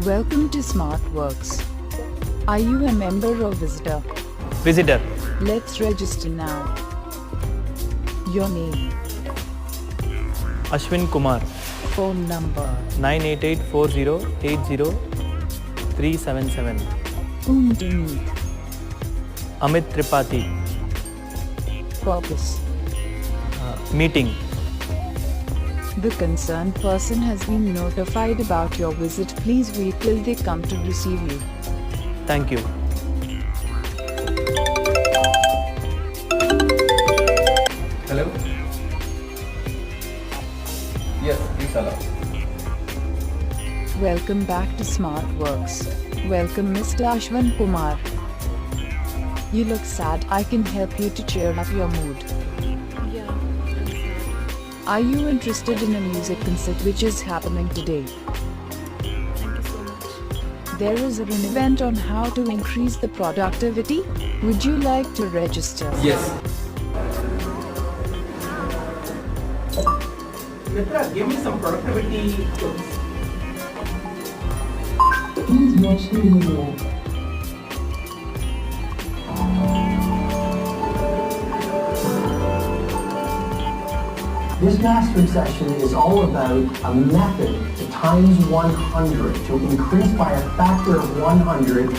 Welcome to SmartWorks. Are you a member or visitor? Visitor. Let's register now. Your name, Ashwin Kumar. phone number, 98840803777. whom to meet, Amit Tripathi. purpose. Meeting. The concerned person has been notified about your visit. Please wait till they come to receive you. Thank you. Hello? Yes, please allow. Welcome back to SmartWorks. Welcome Mr. Ashwin Kumar. You look sad. I can help you to cheer up your mood. Yeah, I'm sad. Are you interested in a music concert which is happening today? Thank you so much. There is an event on how to increase the productivity. Would you like to register? Yes. Mitra, give me some productivity tips. Please watch the video. This mastery session is all about a method to times 100, to increase by a factor of 100